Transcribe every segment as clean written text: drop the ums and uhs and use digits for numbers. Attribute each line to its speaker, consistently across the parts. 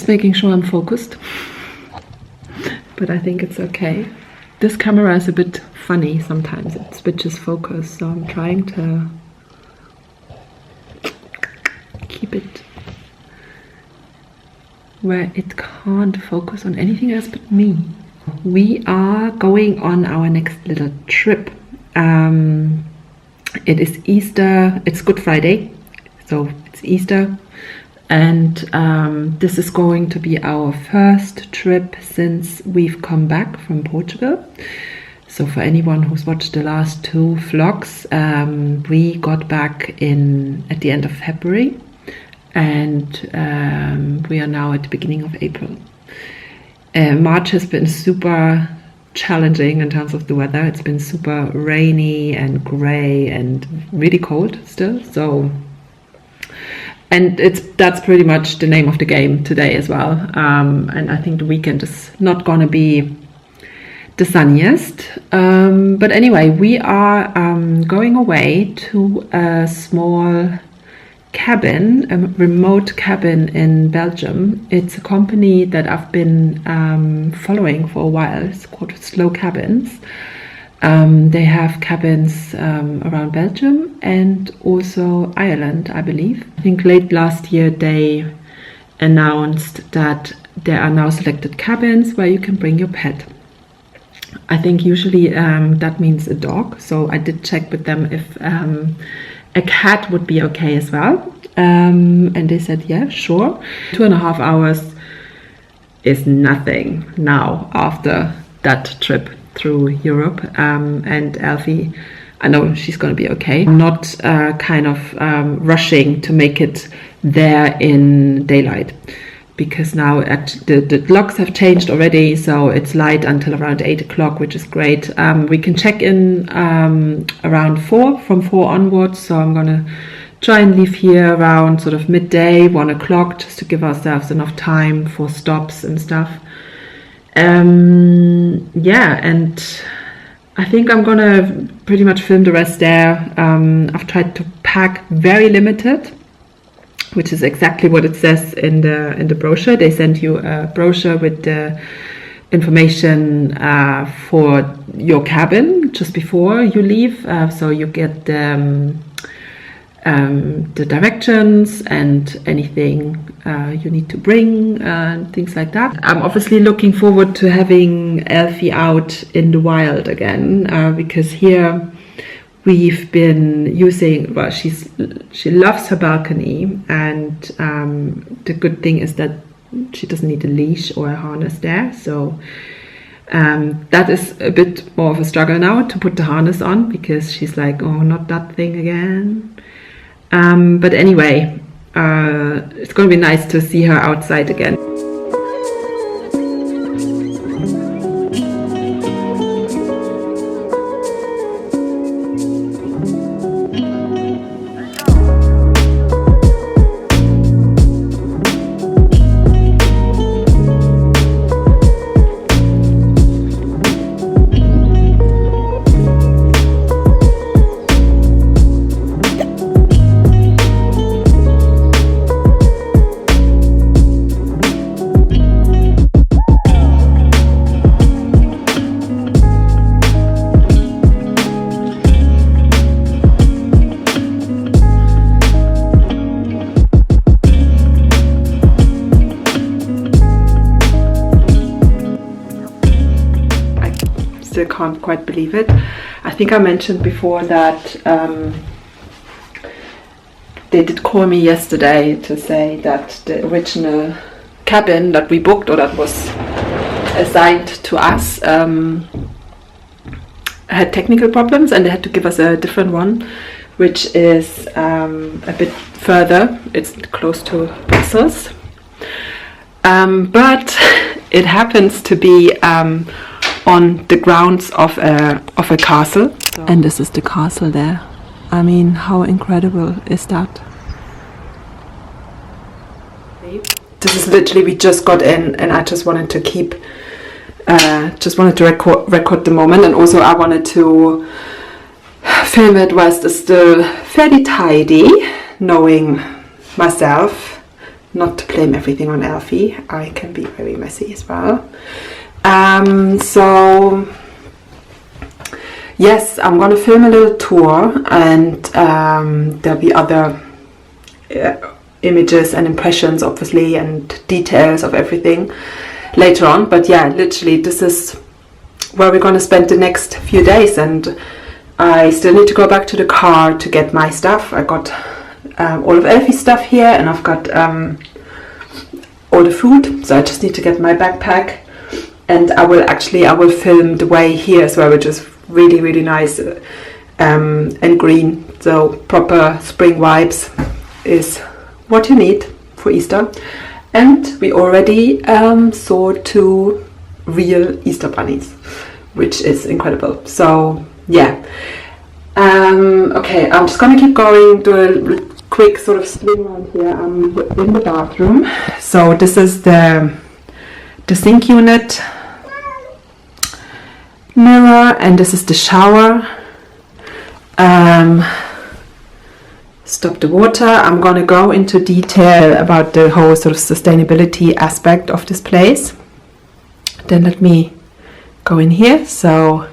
Speaker 1: just making sure I'm focused, but I think it's okay. This camera is a bit funny sometimes, it switches focus, so I'm trying to keep it where it can't focus on anything else but me. We are going on our next little trip. It is Easter, it's Good Friday, so it's Easter, and this is going to be our first trip since we've come back from Portugal. So for anyone who's watched the last 2 vlogs, we got back at the end of February, and we are now at the beginning of April. March has been super challenging in terms of the weather. It's been super rainy and grey and really cold still. So, and that's pretty much the name of the game today as well. And I think the weekend is not gonna be the sunniest. But anyway, we are going away to a small cabin, a remote cabin in Belgium. It's a company that I've been following for a while. It's called Slow Cabins. They have cabins around Belgium and also Ireland, I believe. I think late last year they announced that there are now selected cabins where you can bring your pet. I think usually that means a dog, so I did check with them if a cat would be okay as well, and they said yeah, sure. 2.5 hours is nothing now after that trip through Europe, and Alfie, I know she's going to be okay. I'm not kind of rushing to make it there in daylight, because now the locks have changed already, so it's light until around 8 o'clock, which is great. We can check in around 4, from 4 onwards, so I'm gonna try and leave here around sort of midday, 1 o'clock, just to give ourselves enough time for stops and stuff. Yeah, and I think I'm gonna pretty much film the rest there. I've tried to pack very limited, which is exactly what it says in the brochure. They send you a brochure with the information for your cabin just before you leave. So you get the directions and anything you need to bring and things like that. I'm obviously looking forward to having Elfie out in the wild again, because here we've been using, well, she loves her balcony, and the good thing is that she doesn't need a leash or a harness there, so that is a bit more of a struggle now to put the harness on, because she's like, oh, not that thing again. But anyway, it's going to be nice to see her outside again. Still can't quite believe it. I think I mentioned before that they did call me yesterday to say that the original cabin that we booked, or that was assigned to us, had technical problems, and they had to give us a different one, which is a bit further. It's close to Brussels, but it happens to be on the grounds of a castle. And this is the castle there. I mean, how incredible is that? This is literally, we just got in, and I just wanted to keep, record the moment, and also I wanted to film it whilst it's still fairly tidy, knowing myself. not to blame everything on Alfie. I can be very messy as well. So yes, I'm gonna film a little tour, and there'll be other images and impressions, obviously, and details of everything later on. But yeah, literally this is where we're gonna spend the next few days, and I still need to go back to the car to get my stuff. I got all of Elfie's stuff here, and I've got all the food, so I just need to get my backpack. And I will film the way here as well, which is really, really nice and green. So proper spring vibes is what you need for Easter. And we already saw 2 real Easter bunnies, which is incredible. So yeah. Okay, I'm just gonna keep going, do a quick sort of swing around here. I'm in the bathroom. So this is the sink unit, mirror, and this is the shower. Stop the water. I'm gonna go into detail about the whole sort of sustainability aspect of this place. Then let me go in here. So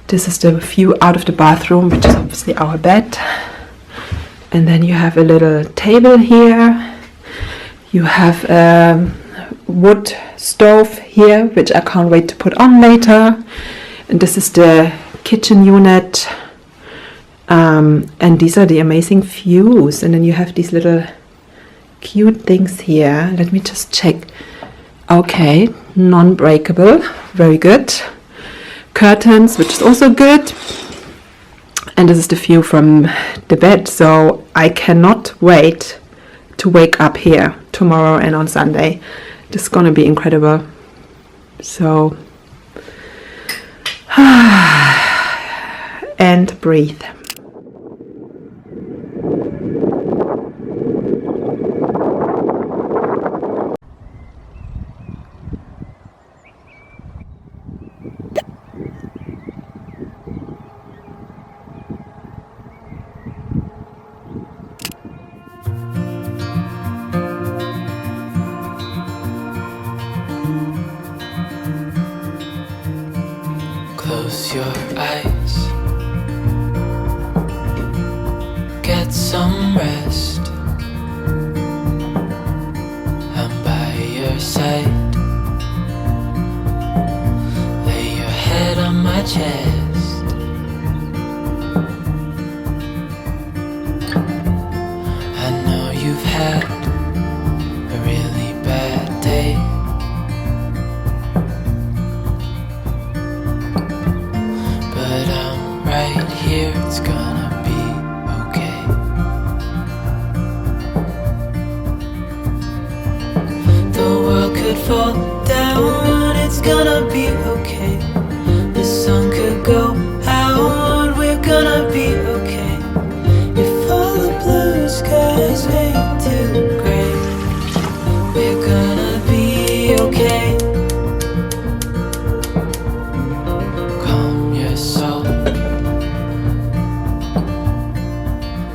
Speaker 1: this is the view out of the bathroom, which is obviously our bed. And then you have a little table here. You have a wood stove here, which I can't wait to put on later. And this is the kitchen unit. And these are the amazing views. And then you have these little cute things here. Let me just check. Okay, non-breakable, very good. Curtains, which is also good. And this is the view from the bed. So I cannot wait to wake up here tomorrow and on Sunday. This is gonna be incredible. So and breathe.
Speaker 2: Close your eyes, get some rest. I'm by your side, lay your head on my chest. I know you've had a really bad day, but I'm right here, it's gonna be okay. The world could fall down, it's gonna be okay. The sun could go out, we're gonna be okay. If all the blue skies ain't too gray, we're gonna be okay. Calm your soul,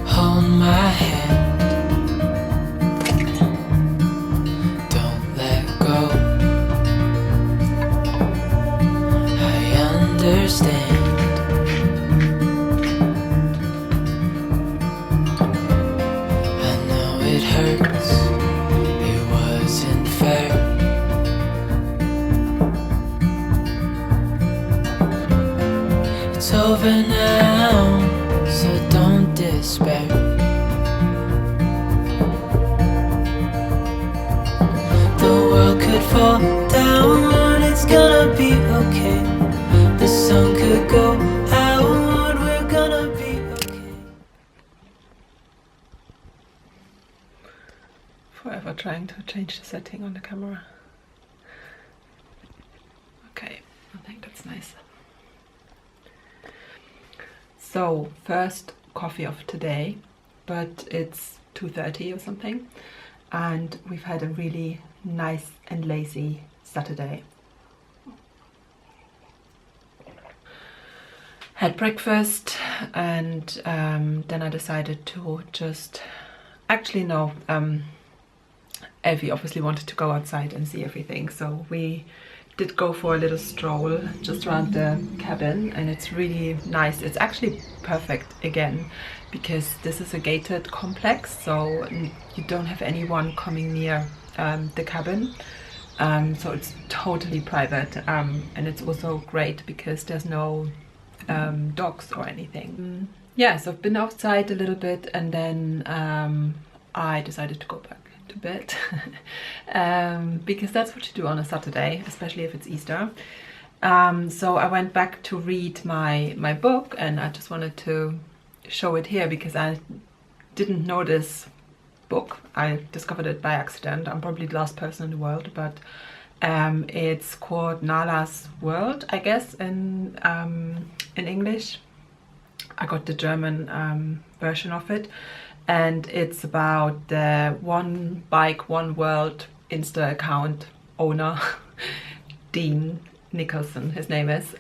Speaker 2: hold my hand, don't let go. I understand. I know it hurts, it wasn't fair. It's over now, so don't despair. The world could fall down, it's gonna be okay. The sun could go out, we're gonna be okay.
Speaker 1: Forever trying to change the setting on the camera. Okay, I think that's nice. So, first coffee of today, but it's 2:30 or something, and we've had a really nice and lazy Saturday. Had breakfast, and then I decided to just, actually no, Evie obviously wanted to go outside and see everything, so we did go for a little stroll just around the cabin, and it's really nice. It's actually perfect again because this is a gated complex, so you don't have anyone coming near the cabin, so it's totally private, and it's also great because there's no dogs or anything. Yeah, so I've been outside a little bit, and then I decided to go back to bed because that's what you do on a Saturday, especially if it's Easter. So I went back to read my book, and I just wanted to show it here because I didn't know this book. I discovered it by accident. I'm probably the last person in the world, but it's called Nala's World, I guess, in English. I got the German version of it, and it's about the One Bike One World Insta account owner Dean Nicholson, his name is,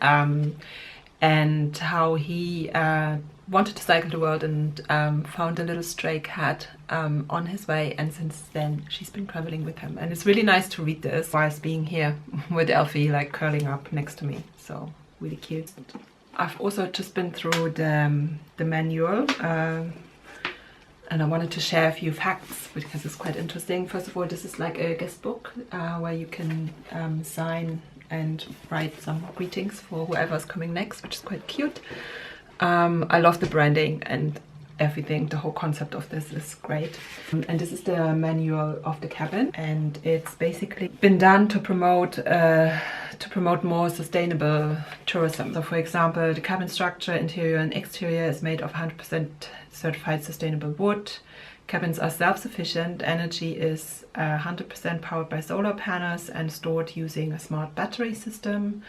Speaker 1: and how he wanted to cycle the world and found a little stray cat on his way, and since then she's been traveling with him. And it's really nice to read this whilst being here with Elfie like curling up next to me, so really cute. I've also just been through the manual, and I wanted to share a few facts because it's quite interesting. First of all, this is like a guest book where you can sign and write some greetings for whoever's coming next, which is quite cute. I love the branding and everything. The whole concept of this is great. And this is the manual of the cabin, and it's basically been done to promote more sustainable tourism. So for example, the cabin structure, interior and exterior, is made of 100% certified sustainable wood. Cabins are self-sufficient. Energy is 100% powered by solar panels and stored using a smart battery system.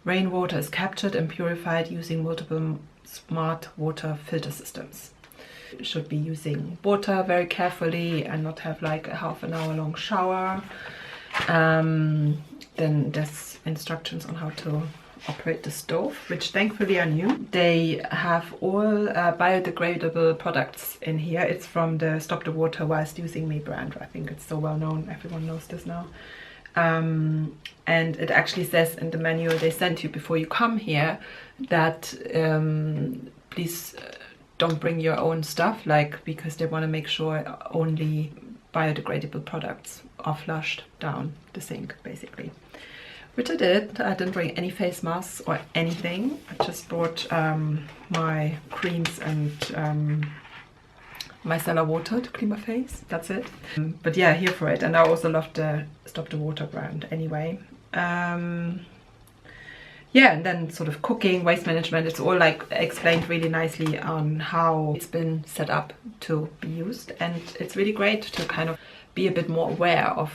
Speaker 1: Rainwater is captured and purified using multiple smart water filter systems. You should be using water very carefully and not have like a half an hour long shower. Then there's instructions on how to operate the stove, which thankfully are new. They have all biodegradable products in here. It's from the Stop the Water Whilst Using Me brand. I think it's so well known, everyone knows this now. And it actually says in the manual they sent you before you come here that please don't bring your own stuff, like, because they want to make sure only biodegradable products are flushed down the sink, basically. Which I did. I didn't bring any face masks or anything. I just brought my creams and my micellar water to clean my face. That's it. But yeah, here for it. And I also love the Stop the Water brand anyway. Yeah, and then sort of cooking, waste management, it's all like explained really nicely on how it's been set up to be used. And it's really great to kind of be a bit more aware of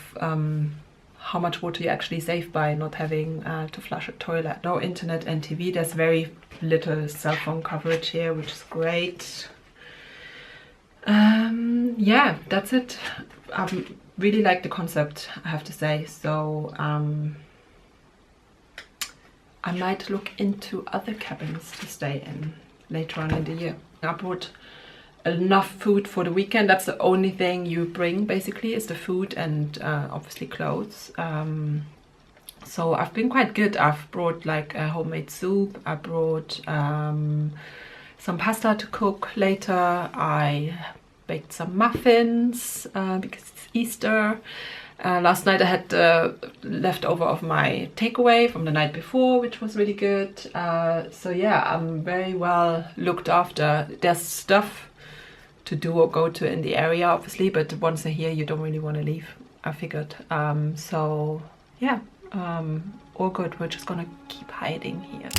Speaker 1: how much water you actually save by not having to flush a toilet. No internet and TV. There's very little cell phone coverage here, which is great. Yeah, that's it. I really like the concept, I have to say. So I might look into other cabins to stay in later on in the year. I brought enough food for the weekend. That's the only thing you bring, basically, is the food and obviously clothes. So I've been quite good. I've brought like a homemade soup. I brought some pasta to cook later. I baked some muffins because it's Easter. Last night I had leftover of my takeaway from the night before, which was really good. So yeah, I'm very well looked after. There's stuff to do or go to in the area, obviously, but once you're here, you don't really want to leave, I figured. So yeah, all good. We're just gonna keep hiding here.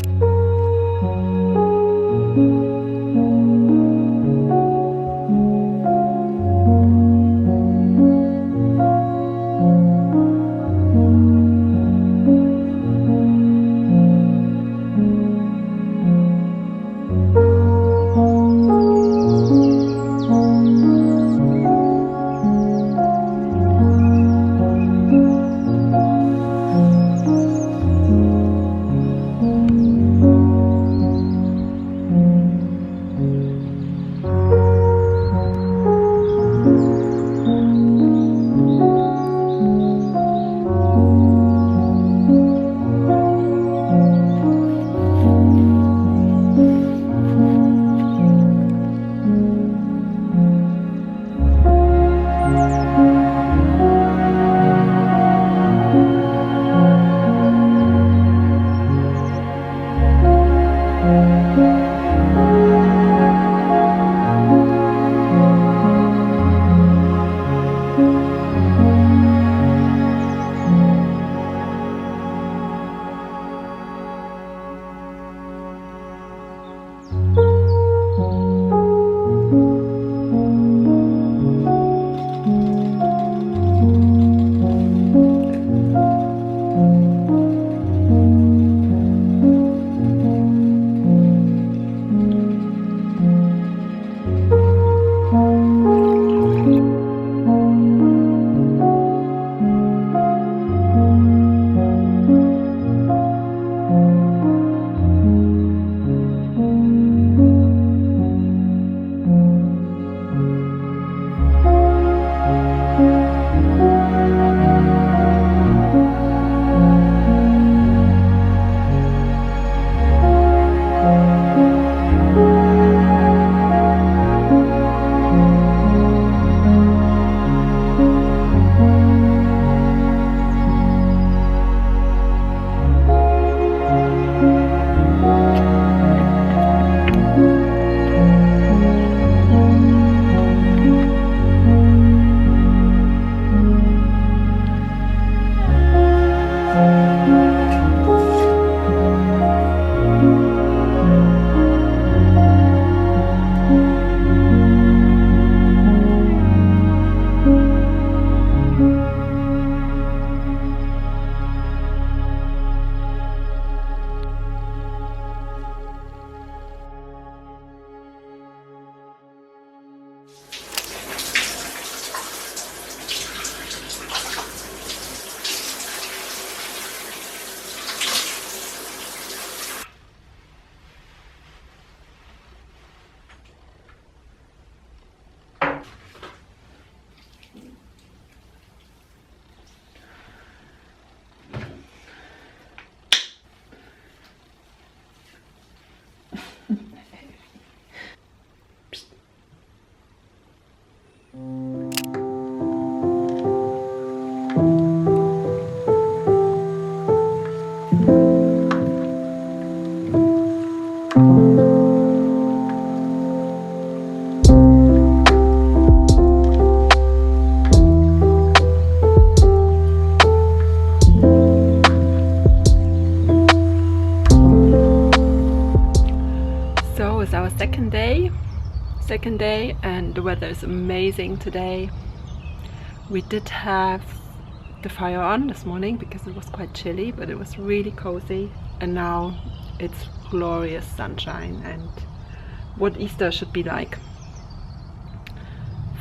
Speaker 1: was our second day, and the weather is amazing today. We did have the fire on this morning because it was quite chilly, but it was really cozy, and now it's glorious sunshine and what Easter should be like.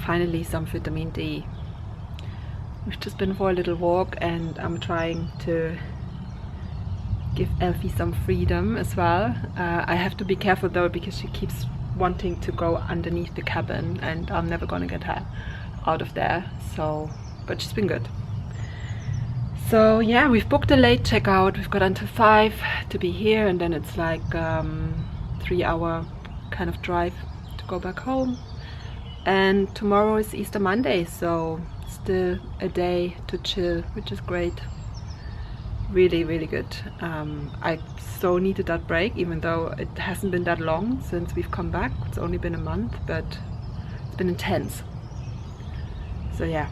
Speaker 1: Finally some vitamin D. We've just been for a little walk, and I'm trying to give Elfie some freedom as well. I have to be careful though, because she keeps wanting to go underneath the cabin, and I'm never gonna get her out of there. So, but she's been good. So yeah, we've booked a late checkout. We've got until 5 to be here, and then it's like 3-hour kind of drive to go back home. And tomorrow is Easter Monday, so still a day to chill, which is great. Really, really good. I so needed that break, even though it hasn't been that long since we've come back. It's only been a month, but it's been intense. So yeah.